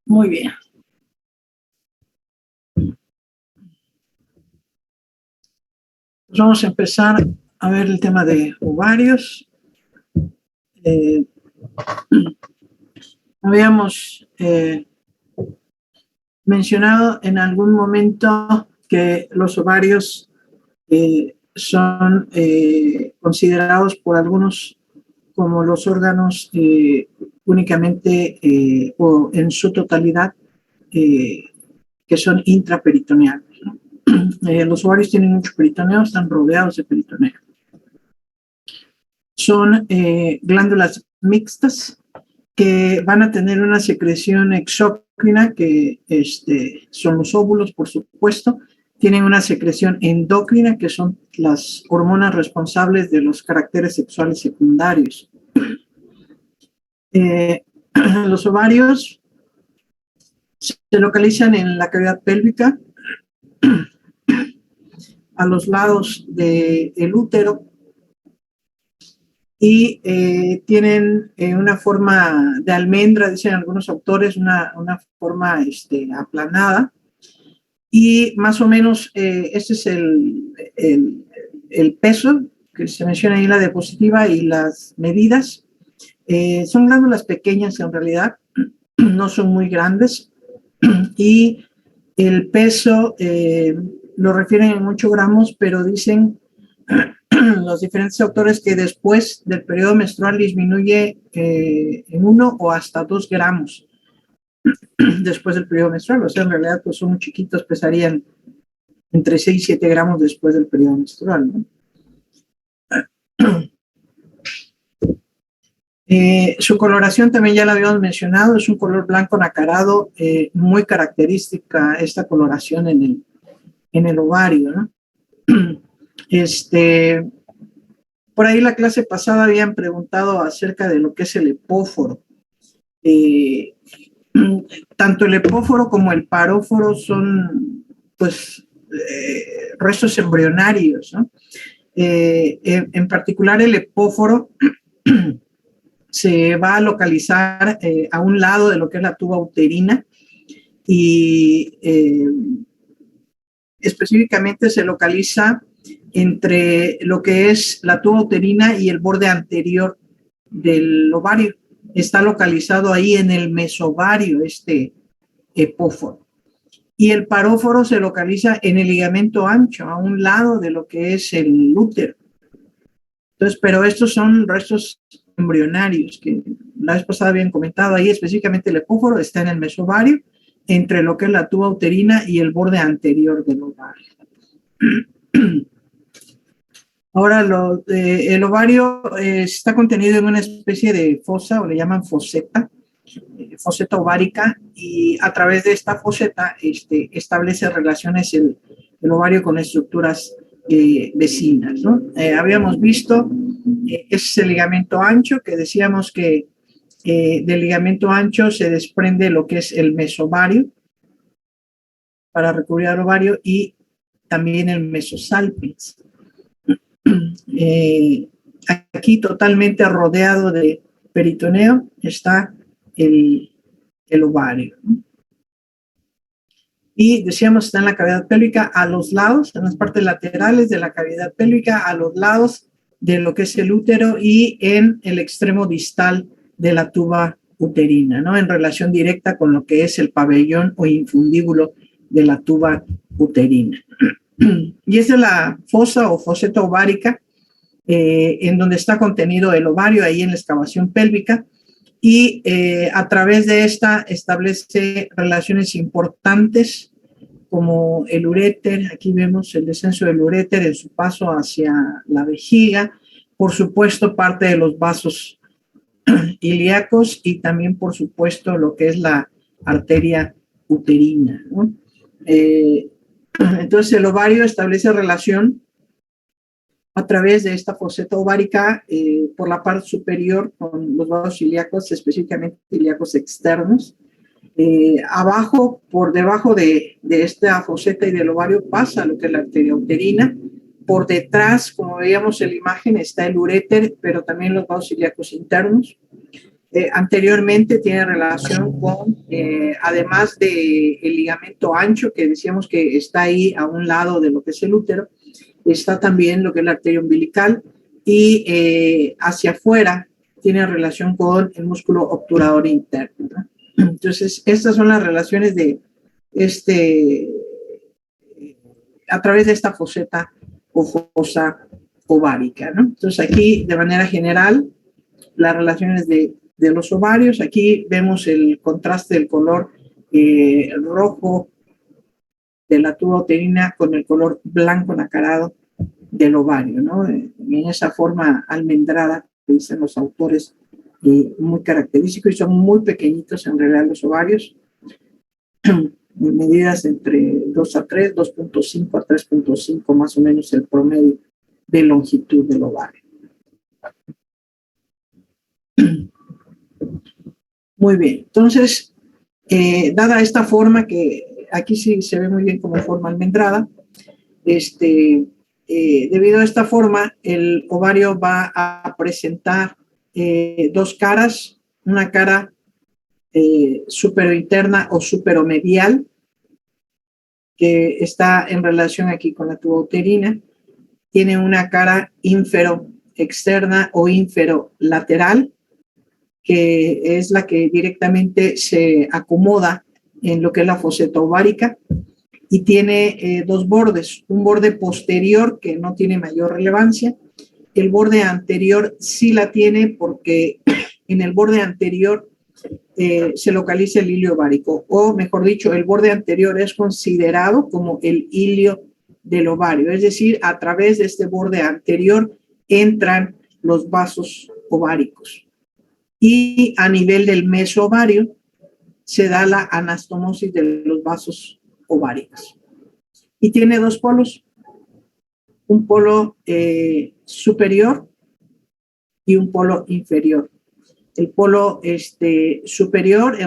Muy bien. Pues vamos a empezar a ver el tema de ovarios. Habíamos mencionado en algún momento que los ovarios son considerados por algunos como los órganos únicamente o en su totalidad que son intraperitoneales, ¿no? Los ovarios tienen mucho peritoneo, están rodeados de peritoneo. Son glándulas mixtas que van a tener una secreción exócrina, que son los óvulos, por supuesto. Tienen una secreción endocrina, que son las hormonas responsables de los caracteres sexuales secundarios. Los ovarios se localizan en la cavidad pélvica, a los lados del útero, y tienen una forma de almendra, dicen algunos autores, una forma aplanada, y más o menos este es el peso que se menciona ahí en la diapositiva y las medidas. Son glándulas pequeñas en realidad, no son muy grandes, y el peso lo refieren en 8 gramos, pero dicen los diferentes autores que después del periodo menstrual disminuye en 1 o hasta 2 gramos después del periodo menstrual. O sea, en realidad pues son muy chiquitos, pesarían entre 6 y 7 gramos después del periodo menstrual, ¿no? Su coloración también ya la habíamos mencionado, es un color blanco nacarado, muy característica esta coloración en el ovario, ¿no? Por ahí la clase pasada habían preguntado acerca de lo que es el epóforo. Tanto el epóforo como el paróforo son, pues, restos embrionarios, ¿no? En particular, el epóforo se va a localizar a un lado de lo que es la tuba uterina, y específicamente se localiza entre lo que es la tuba uterina y el borde anterior del ovario. Está localizado ahí en el mesovario, este epóforo. Y el paróforo se localiza en el ligamento ancho, a un lado de lo que es el útero. Entonces, pero estos son restos embrionarios que la vez pasada habían comentado ahí. Específicamente el epóforo está en el mesovario, entre lo que es la tuba uterina y el borde anterior del ovario. Ahora, el ovario está contenido en una especie de fosa, o le llaman foseta ovárica, y a través de esta foseta establece relaciones el ovario con estructuras vecinas, ¿no? Habíamos visto, es el ligamento ancho, que decíamos que del ligamento ancho se desprende lo que es el mesovario para recubrir al ovario, y también el mesosalpinx. Aquí totalmente rodeado de peritoneo está el ovario, ¿no? Y decíamos, está en la cavidad pélvica, a los lados, en las partes laterales de la cavidad pélvica, a los lados de lo que es el útero, y en el extremo distal de la tuba uterina, ¿no? En relación directa con lo que es el pabellón o infundíbulo de la tuba uterina. Y esa es la fosa o foseta ovárica, en donde está contenido el ovario, ahí en la excavación pélvica, y a través de esta establece relaciones importantes como el uréter. Aquí vemos el descenso del uréter en su paso hacia la vejiga, por supuesto parte de los vasos ilíacos, y también por supuesto lo que es la arteria uterina, ¿no? Entonces el ovario establece relación a través de esta foseta ovárica por la parte superior con los vasos ilíacos, específicamente ilíacos externos. Abajo, por debajo de esta foseta y del ovario, pasa lo que es la arteria uterina. Por detrás, como veíamos en la imagen, está el uréter, pero también los vasos ilíacos internos. Anteriormente tiene relación con, además del ligamento ancho, que decíamos que está ahí a un lado de lo que es el útero, está también lo que es la arteria umbilical y hacia afuera tiene relación con el músculo obturador interno, ¿no? Entonces, estas son las relaciones de a través de esta foseta o fosa ovárica, ¿no? Entonces, aquí, de manera general, las relaciones de los ovarios. Aquí vemos el contraste del color rojo de la tuba uterina con el color blanco nacarado del ovario, ¿no? En esa forma almendrada que dicen los autores, muy característico, y son muy pequeñitos en realidad los ovarios, medidas entre 2 a 3, 2.5 a 3.5 más o menos el promedio de longitud del ovario. Muy bien, entonces, dada esta forma, que aquí sí se ve muy bien como forma almendrada, debido a esta forma, el ovario va a presentar dos caras, una cara superointerna o superomedial, que está en relación aquí con la tuba uterina, tiene una cara inferoexterna o inferolateral, que es la que directamente se acomoda en lo que es la foseta ovárica, y tiene dos bordes, un borde posterior que no tiene mayor relevancia, el borde anterior sí la tiene porque en el borde anterior se localiza el hilio ovárico, o mejor dicho, el borde anterior es considerado como el hilio del ovario, es decir, a través de este borde anterior entran los vasos ováricos. Y a nivel del mesovario se da la anastomosis de los vasos ováricos. Y tiene dos polos, un polo superior y un polo inferior. El polo superior,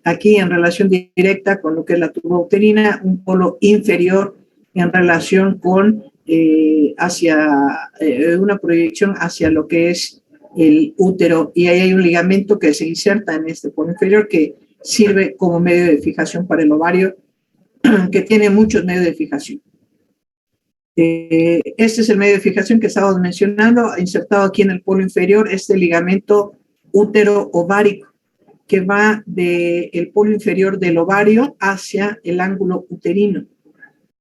aquí en relación directa con lo que es la tuba uterina, un polo inferior en relación con una proyección hacia lo que es el útero, y ahí hay un ligamento que se inserta en este polo inferior que sirve como medio de fijación para el ovario, que tiene muchos medios de fijación. Este es el medio de fijación que estábamos mencionando, insertado aquí en el polo inferior, este ligamento útero ovárico, que va del polo inferior del ovario hacia el ángulo uterino.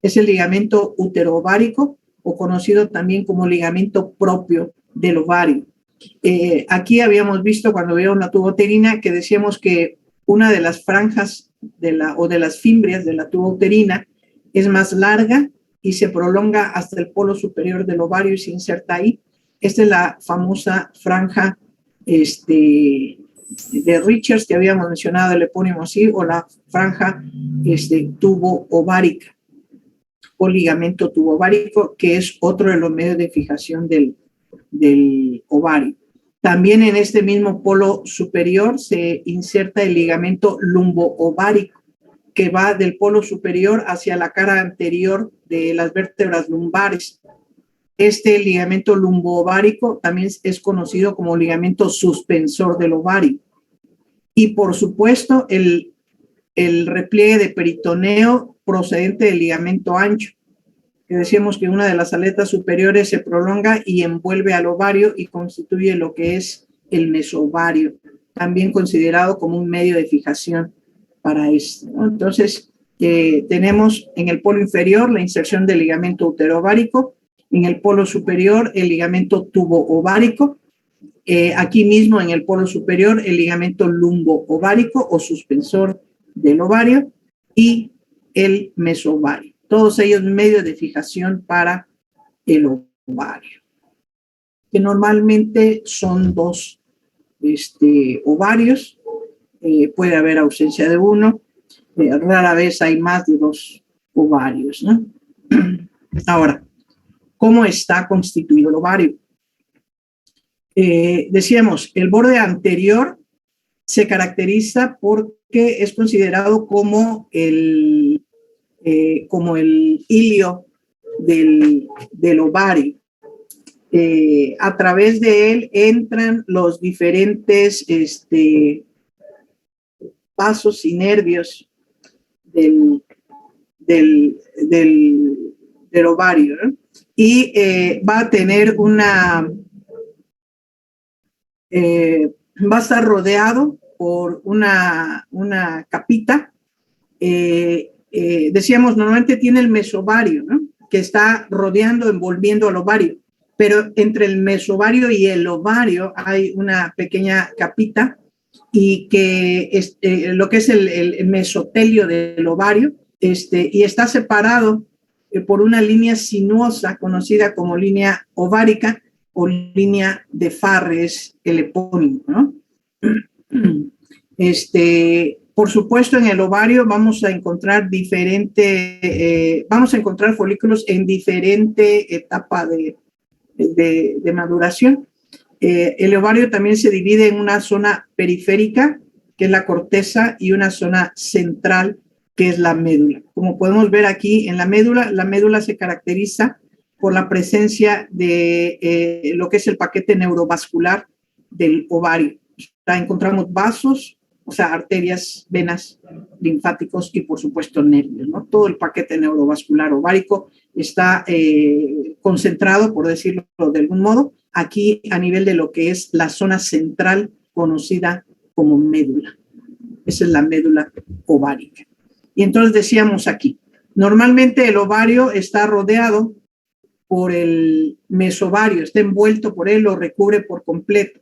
Es el ligamento útero-ovárico, o conocido también como ligamento propio del ovario. Aquí habíamos visto, cuando veíamos la tuba uterina, que decíamos que una de las franjas o de las fimbrias de la tuba uterina es más larga y se prolonga hasta el polo superior del ovario y se inserta ahí. Esta es la famosa franja de Richards, que habíamos mencionado, el epónimo así, o la franja tubo ovárica o ligamento tubo ovárico, que es otro de los medios de fijación del ovario. También en este mismo polo superior se inserta el ligamento lumbo-ovárico, que va del polo superior hacia la cara anterior de las vértebras lumbares. Este ligamento lumbo-ovárico también es conocido como ligamento suspensor del ovario. Y por supuesto, el repliegue de peritoneo procedente del ligamento ancho, que decíamos que una de las aletas superiores se prolonga y envuelve al ovario y constituye lo que es el mesovario, también considerado como un medio de fijación para esto, ¿no? Entonces, tenemos en el polo inferior la inserción del ligamento uterovárico, en el polo superior el ligamento tubo-ovárico, aquí mismo en el polo superior el ligamento lumbo-ovárico o suspensor del ovario, y el mesovario. Todos ellos medios de fijación para el ovario, que normalmente son dos ovarios. Puede haber ausencia de uno, rara vez hay más de dos ovarios, ¿no? Ahora, ¿cómo está constituido el ovario? Decíamos, el borde anterior se caracteriza porque es considerado como el hilio del ovario. A través de él entran los diferentes vasos y nervios del, del ovario, ¿no? Y va a tener va a estar rodeado por una capita. Decíamos, normalmente tiene el mesovario, ¿no? Que está rodeando, envolviendo al ovario, pero entre el mesovario y el ovario hay una pequeña capita y que es lo que es el mesotelio del ovario, y está separado por una línea sinuosa conocida como línea ovárica o línea de Farre, es el epónimo, ¿no? Por supuesto, en el ovario vamos a encontrar vamos a encontrar folículos en diferente etapa de maduración. El ovario también se divide en una zona periférica, que es la corteza, y una zona central, que es la médula. Como podemos ver aquí en la médula se caracteriza por la presencia de lo que es el paquete neurovascular del ovario. Encontramos vasos, o sea, arterias, venas, linfáticos y, por supuesto, nervios, ¿no? Todo el paquete neurovascular ovárico está concentrado, por decirlo de algún modo, aquí a nivel de lo que es la zona central conocida como médula. Esa es la médula ovárica. Y entonces decíamos aquí, normalmente el ovario está rodeado por el mesovario, está envuelto por él, lo recubre por completo.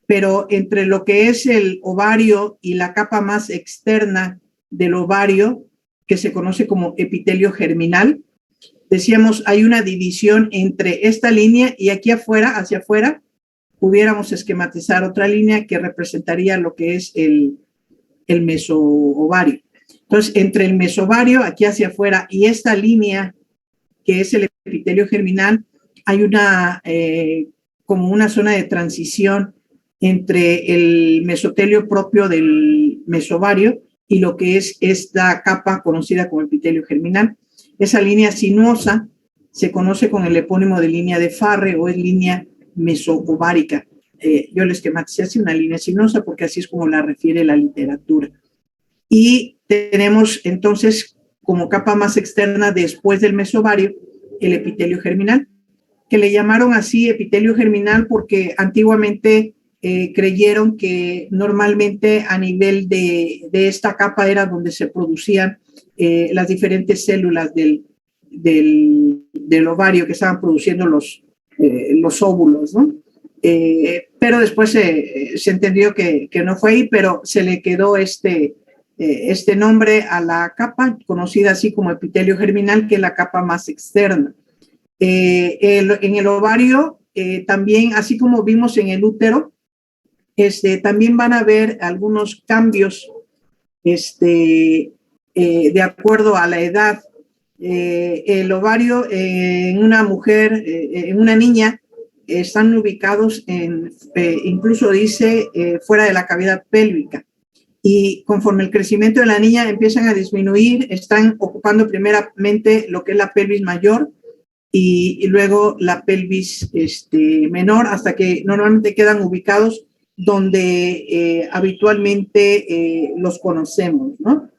Pero entre lo que es el ovario y la capa más externa del ovario, que se conoce como epitelio germinal, decíamos, hay una división entre esta línea y aquí afuera, hacia afuera, pudiéramos esquematizar otra línea que representaría lo que es el mesoovario. Entonces, entre el mesovario, aquí hacia afuera, y esta línea, que es el epitelio germinal, hay como una zona de transición entre el mesotelio propio del mesovario y lo que es esta capa conocida como epitelio germinal. Esa línea sinuosa se conoce con el epónimo de línea de Farre o es línea mesoovárica. Yo le esquematicé así una línea sinuosa porque así es como la refiere la literatura. Y tenemos entonces como capa más externa después del mesovario el epitelio germinal, que le llamaron así epitelio germinal porque antiguamente creyeron que normalmente a nivel de esta capa era donde se producían las diferentes células del ovario que estaban produciendo los óvulos, ¿no? Pero después se entendió que no fue ahí, pero se le quedó este nombre a la capa, conocida así como epitelio germinal, que es la capa más externa. En el ovario, también, así como vimos en el útero, también van a haber algunos cambios de acuerdo a la edad. El ovario en una mujer, en una niña, están ubicados incluso dice, fuera de la cavidad pélvica. Y conforme el crecimiento de la niña empiezan a disminuir, están ocupando primeramente lo que es la pelvis mayor y luego la pelvis menor, hasta que normalmente quedan ubicados donde habitualmente los conocemos, ¿no?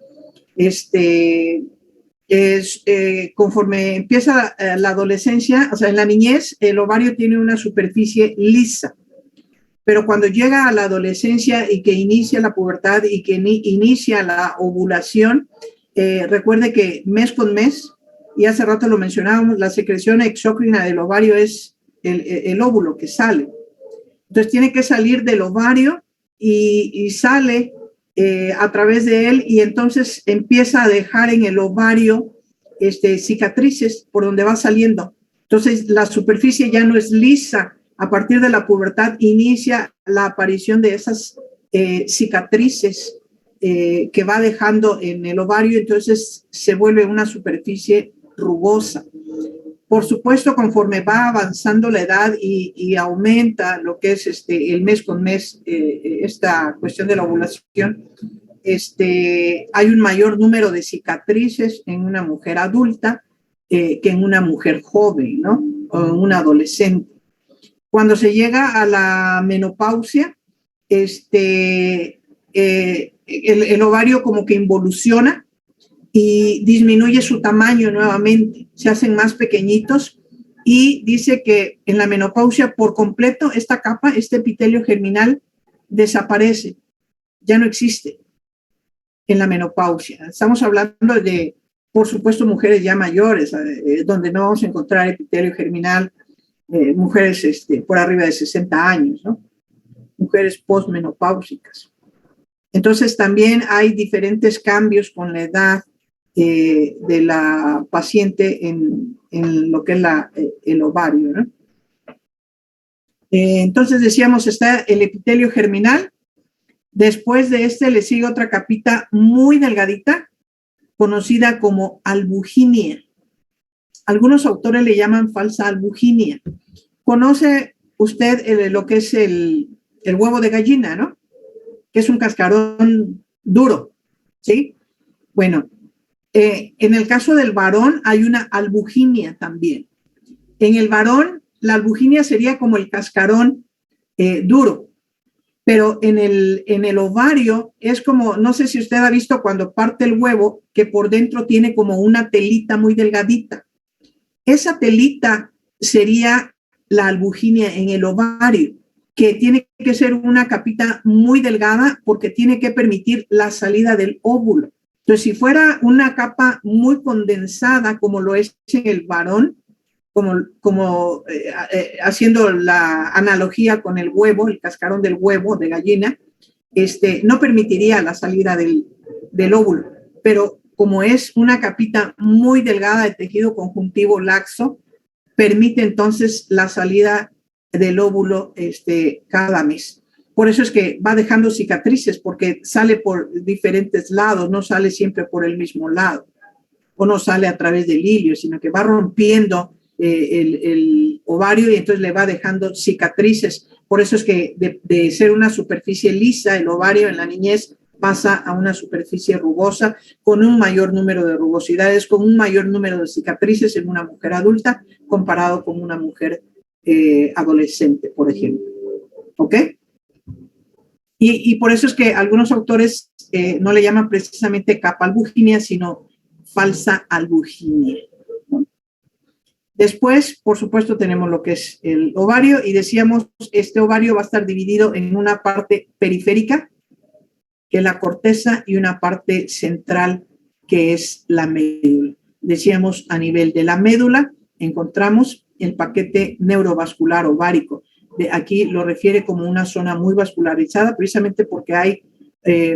Conforme empieza la adolescencia, o sea, en la niñez, el ovario tiene una superficie lisa, pero cuando llega a la adolescencia y que inicia la pubertad y que inicia la ovulación, recuerde que mes con mes, y hace rato lo mencionábamos, la secreción exócrina del ovario es el óvulo que sale. Entonces tiene que salir del ovario y sale a través de él y entonces empieza a dejar en el ovario cicatrices por donde va saliendo. Entonces la superficie ya no es lisa. A partir de la pubertad inicia la aparición de esas cicatrices que va dejando en el ovario, entonces se vuelve una superficie rugosa. Por supuesto, conforme va avanzando la edad y aumenta lo que es el mes con mes, esta cuestión de la ovulación, hay un mayor número de cicatrices en una mujer adulta que en una mujer joven, ¿no? O en un adolescente. Cuando se llega a la menopausia, el ovario como que involuciona y disminuye su tamaño nuevamente, se hacen más pequeñitos y dice que en la menopausia por completo esta capa, este epitelio germinal desaparece, ya no existe en la menopausia. Estamos hablando de, por supuesto, mujeres ya mayores, donde no vamos a encontrar epitelio germinal, mujeres por arriba de 60 años, ¿no? Mujeres postmenopáusicas. Entonces también hay diferentes cambios con la edad de la paciente en lo que es el ovario, ¿no? Entonces decíamos, está el epitelio germinal. Después de le sigue otra capita muy delgadita, conocida como albuginia. Algunos autores le llaman falsa albuginia. ¿Conoce usted lo que es el huevo de gallina, no? Que es un cascarón duro, ¿sí? Bueno, en el caso del varón hay una albuginia también. En el varón, la albuginia sería como el cascarón duro, pero en el ovario es como, no sé si usted ha visto cuando parte el huevo, que por dentro tiene como una telita muy delgadita. Esa telita sería la albuginia en el ovario, que tiene que ser una capita muy delgada porque tiene que permitir la salida del óvulo. Entonces, si fuera una capa muy condensada, como lo es en el varón, haciendo la analogía con el huevo, el cascarón del huevo de gallina, no permitiría la salida del óvulo. Pero como es una capita muy delgada de tejido conjuntivo laxo, permite entonces la salida del óvulo cada mes. Por eso es que va dejando cicatrices, porque sale por diferentes lados, no sale siempre por el mismo lado, o no sale a través del hilio, sino que va rompiendo el ovario y entonces le va dejando cicatrices. Por eso es que de ser una superficie lisa, el ovario en la niñez pasa a una superficie rugosa, con un mayor número de rugosidades, con un mayor número de cicatrices en una mujer adulta comparado con una mujer adolescente, por ejemplo. ¿Ok? Y por eso es que algunos autores no le llaman precisamente capa albuginia, sino falsa albuginia. Después, por supuesto, tenemos lo que es el ovario y decíamos, este ovario va a estar dividido en una parte periférica, que es la corteza, y una parte central, que es la médula. Decíamos, a nivel de la médula encontramos el paquete neurovascular ovárico. Aquí lo refiere como una zona muy vascularizada, precisamente porque hay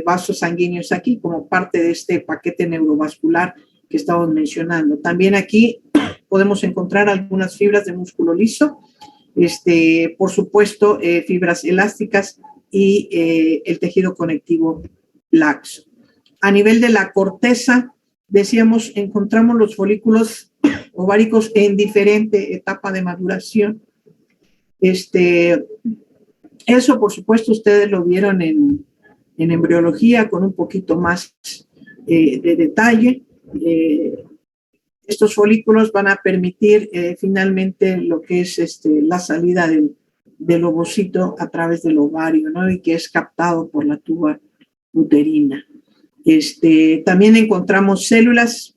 vasos sanguíneos aquí, como parte de este paquete neurovascular que estamos mencionando. También aquí podemos encontrar algunas fibras de músculo liso, por supuesto, fibras elásticas y el tejido conectivo laxo. A nivel de la corteza, decíamos, encontramos los folículos ováricos en diferente etapa de maduración. Eso, por supuesto, ustedes lo vieron en embriología con un poquito más de detalle. Estos folículos van a permitir finalmente lo que es la salida del ovocito a través del ovario, ¿no? Y que es captado por la tuba uterina. También encontramos células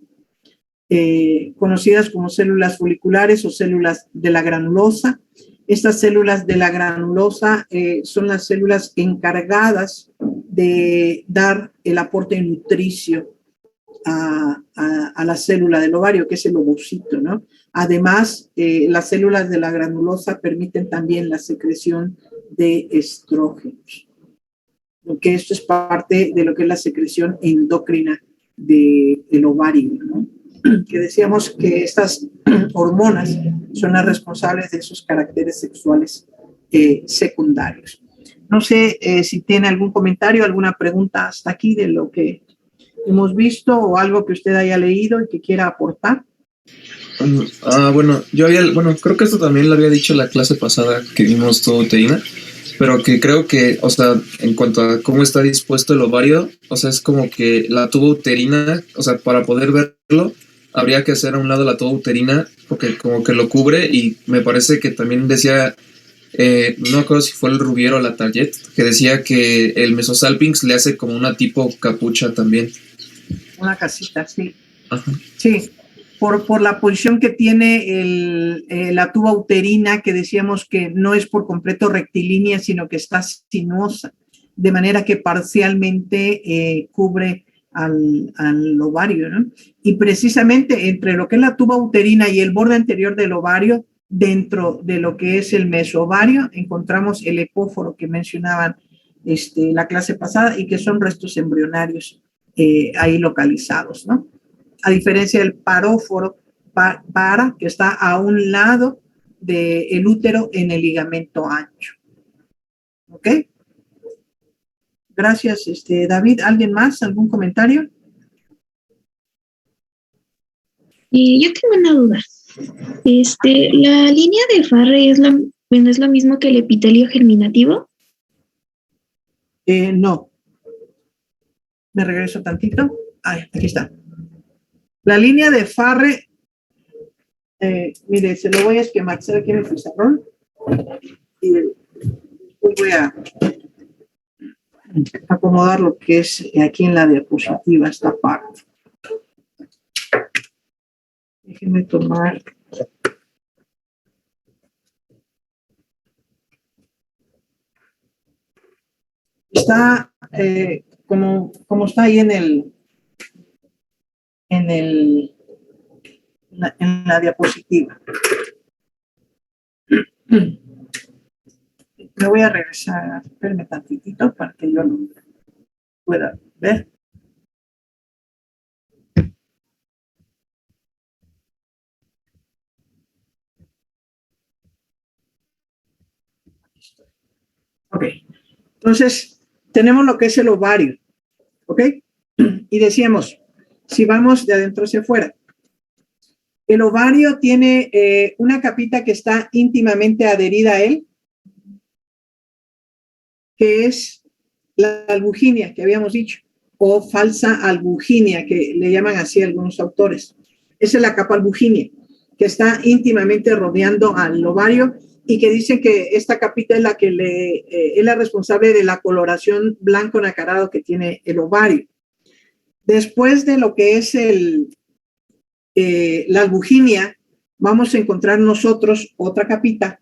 conocidas como células foliculares o células de la granulosa. Estas células de la granulosa son las células encargadas de dar el aporte nutricio a la célula del ovario, que es el ovocito, ¿no? Además, las células de la granulosa permiten también la secreción de estrógenos, porque esto es parte de lo que es la secreción endocrina del ovario, ¿no? Que decíamos que estas hormonas son las responsables de esos caracteres sexuales secundarios. No sé si tiene algún comentario, alguna pregunta hasta aquí de lo que hemos visto o algo que usted haya leído y que quiera aportar. Bueno, creo que esto también lo había dicho la clase pasada que vimos tuba uterina, pero que creo que, o sea, en cuanto a cómo está dispuesto el ovario, o sea, es como que la tuba uterina, o sea, para poder verlo, habría que hacer a un lado la tuba uterina porque como que lo cubre, y me parece que también decía no me acuerdo si fue el Rubiero o la Target, que decía que el Mesosalpinx le hace como una tipo capucha también. Una casita, sí. Ajá. Sí, por la posición que tiene la tuba uterina, que decíamos que no es por completo rectilínea, sino que está sinuosa, de manera que parcialmente cubre al ovario, ¿no? Y precisamente entre lo que es la tuba uterina y el borde anterior del ovario, dentro de lo que es el mesovario, encontramos el epóforo que mencionaban la clase pasada y que son restos embrionarios ahí localizados, ¿no? A diferencia del paróforo, que está a un lado del útero en el ligamento ancho. ¿Ok? Gracias, David. ¿Alguien más? ¿Algún comentario? Yo tengo una duda. ¿La línea de Farre es lo mismo que el epitelio germinativo? No. Me regreso tantito. Aquí está. La línea de Farre, mire, se lo voy a esquematizar aquí en el pizarrón. Y voy a acomodar lo que es aquí en la diapositiva, esta parte. Déjenme tomar. Está como está ahí en la diapositiva. Me voy a regresar, espérenme tantitito para que yo lo pueda ver. Ok, entonces tenemos lo que es el ovario, ¿ok? Y decíamos, si vamos de adentro hacia afuera, el ovario tiene una capita que está íntimamente adherida a él, que es la albuginia que habíamos dicho, o falsa albuginia, que le llaman así algunos autores. Esa es la capa albuginia, que está íntimamente rodeando al ovario y que dicen que esta capita es la que es la responsable de la coloración blanco nacarado que tiene el ovario. Después de lo que es la albuginia, vamos a encontrar nosotros otra capita.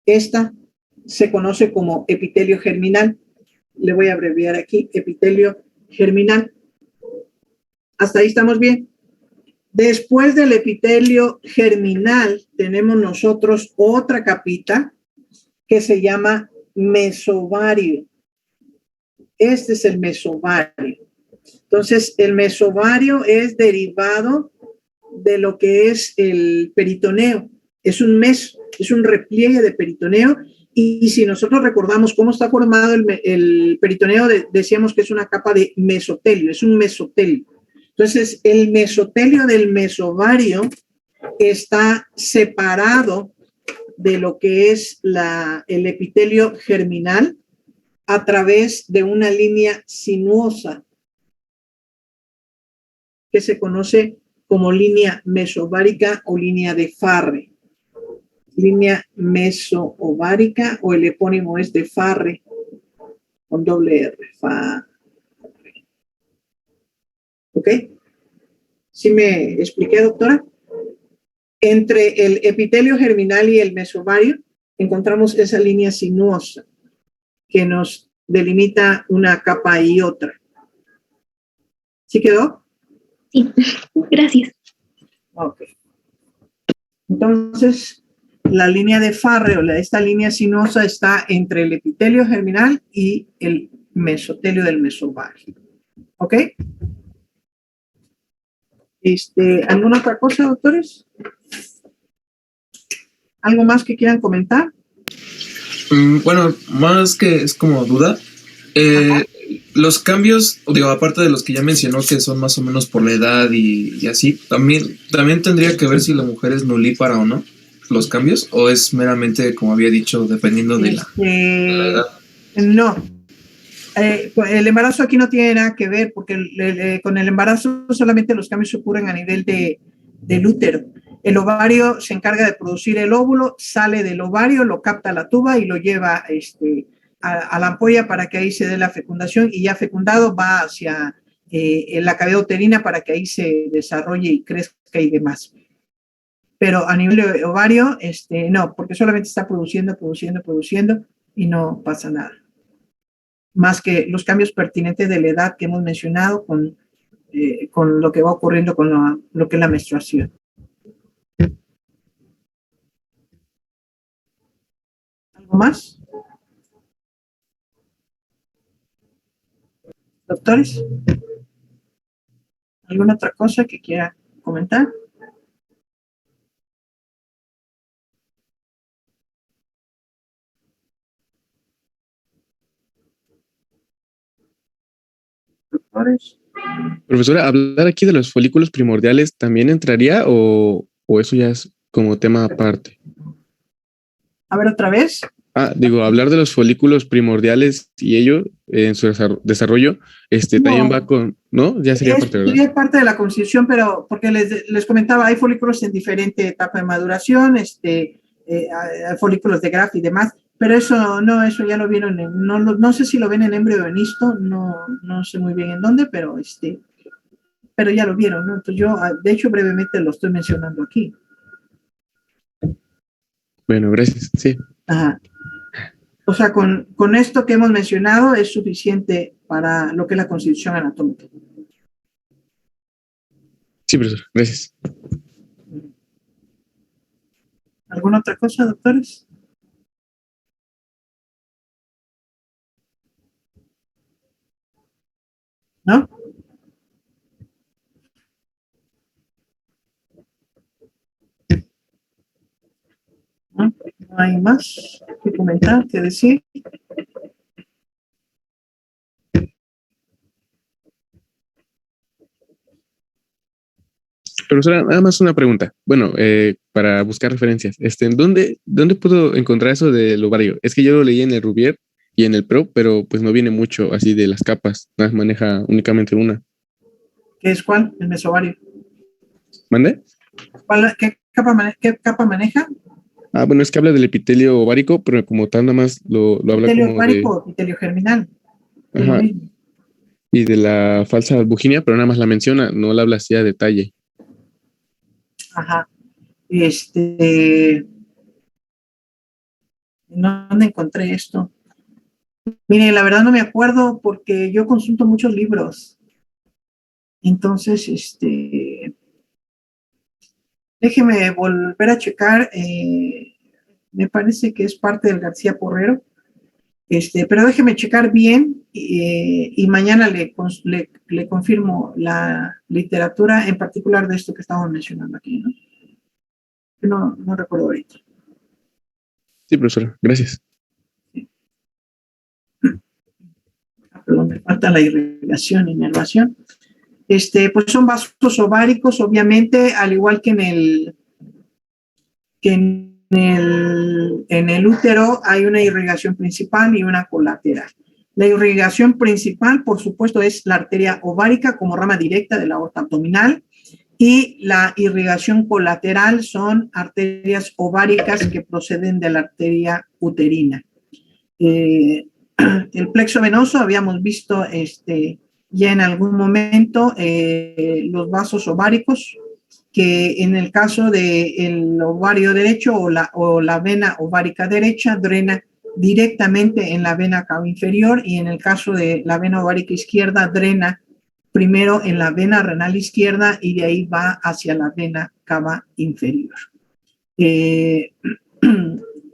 Esta se conoce como epitelio germinal. Le voy a abreviar aquí, epitelio germinal. Hasta ahí estamos bien. Después del epitelio germinal, tenemos nosotros otra capita que se llama mesovario. Este es el mesovario. Entonces, el mesovario es derivado de lo que es el peritoneo. Es un repliegue de peritoneo. Y si nosotros recordamos cómo está formado el peritoneo, decíamos que es una capa de mesotelio, es un mesotelio. Entonces, el mesotelio del mesovario está separado de lo que es el epitelio germinal a través de una línea sinuosa que se conoce como línea mesovárica o línea de Farre. Línea mesoovárica, o el epónimo es de Farre con doble R. Farre. ¿Ok? ¿Sí me expliqué, doctora? Entre el epitelio germinal y el mesovario encontramos esa línea sinuosa que nos delimita una capa y otra. ¿Sí quedó? Sí, gracias. Ok. Entonces, la línea de Farre, o esta línea sinuosa, está entre el epitelio germinal y el mesotelio del mesovario. ¿Ok? ¿Alguna otra cosa, doctores? ¿Algo más que quieran comentar? Bueno, más que es como duda. Los cambios, digo, aparte de los que ya mencionó, que son más o menos por la edad y así, también tendría que ver si la mujer es nulípara o no, los cambios, o es meramente, como había dicho, dependiendo de la edad. No. El embarazo aquí no tiene nada que ver, porque con el embarazo solamente los cambios ocurren a nivel del útero. El ovario se encarga de producir el óvulo, sale del ovario, lo capta la tuba y lo lleva a la ampolla para que ahí se dé la fecundación, y ya fecundado va hacia la cavidad uterina para que ahí se desarrolle y crezca y demás. Pero a nivel de ovario, no, porque solamente está produciendo y no pasa nada. Más que los cambios pertinentes de la edad que hemos mencionado con lo que va ocurriendo con lo que es la menstruación. ¿Algo más? ¿Doctores? ¿Alguna otra cosa que quiera comentar? ¿Doctores? Profesora, ¿hablar aquí de los folículos primordiales también entraría o eso ya es como tema aparte? A ver, otra vez. Digo, hablar de los folículos primordiales y ello en su desarrollo, también va con, ¿no? Ya sería parte, ¿verdad? Sería parte de la constitución, pero porque les comentaba, hay folículos en diferente etapa de maduración, hay folículos de Graf y demás, pero eso ya lo vieron, no sé si lo ven en embrio o en histo, no sé muy bien en dónde, pero ya lo vieron, ¿no? Entonces yo, de hecho, brevemente lo estoy mencionando aquí. Bueno, gracias, sí. Ajá. O sea, con esto que hemos mencionado es suficiente para lo que es la constitución anatómica. Sí, profesor, gracias. ¿Alguna otra cosa, doctores? ¿No? No hay más que comentar, que decir. Profesora, nada más una pregunta. Bueno, para buscar referencias. ¿Dónde puedo encontrar eso del ovario? Es que yo lo leí en el Rubier y en el PRO, pero pues no viene mucho así de las capas. Nada más maneja únicamente una. ¿Qué es cuál? El mesovario. ¿Mande? ¿Qué capa maneja? Bueno, es que habla del epitelio ovárico, pero como tal nada más lo habla Epitelio como ovárico o epitelio germinal. Ajá. Y de la falsa albuginia, pero nada más la menciona, no la habla así a detalle. Ajá. ¿Dónde encontré esto? Mire, la verdad no me acuerdo porque yo consulto muchos libros. Entonces, déjeme volver a checar. Me parece que es parte del García Porrero. Pero déjeme checar bien y mañana le confirmo la literatura, en particular de esto que estamos mencionando aquí, ¿no? No recuerdo ahorita. Sí, profesora, gracias. Perdón, me falta la irrigación, inervación. Pues son vasos ováricos, obviamente, al igual que en el útero hay una irrigación principal y una colateral. La irrigación principal, por supuesto, es la arteria ovárica como rama directa de la aorta abdominal, y la irrigación colateral son arterias ováricas que proceden de la arteria uterina. El plexo venoso, habíamos visto ya en algún momento los vasos ováricos, que en el caso del ovario derecho o la vena ovárica derecha drena directamente en la vena cava inferior, y en el caso de la vena ovárica izquierda drena primero en la vena renal izquierda y de ahí va hacia la vena cava inferior.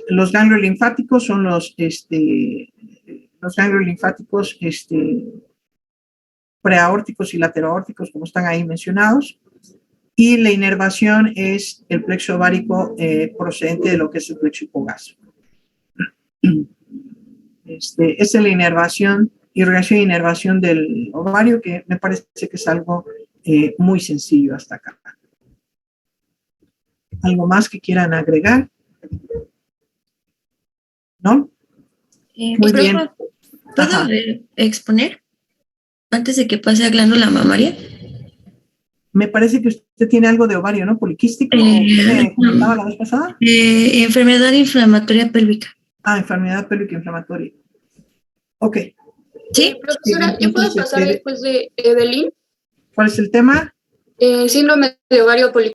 Los ganglios linfáticos son los ganglios linfáticos preaórticos y lateroaórticos, como están ahí mencionados. Y la inervación es el plexo ovárico procedente de lo que es el plexo hipogástrico. Esa es la irrigación e inervación del ovario, que me parece que es algo muy sencillo hasta acá. ¿Algo más que quieran agregar? ¿No? Muy bien. ¿Puedo exponer antes de que pase a glándula mamaria? Me parece que usted tiene algo de ovario, ¿no? Poliquístico. ¿Qué me comentaba la vez pasada? Enfermedad inflamatoria pélvica. Enfermedad pélvica inflamatoria. Ok. ¿Sí? Profesora, ¿yo puedo pasar después de Evelyn? ¿Cuál es el tema? Síndrome de ovario poliquístico.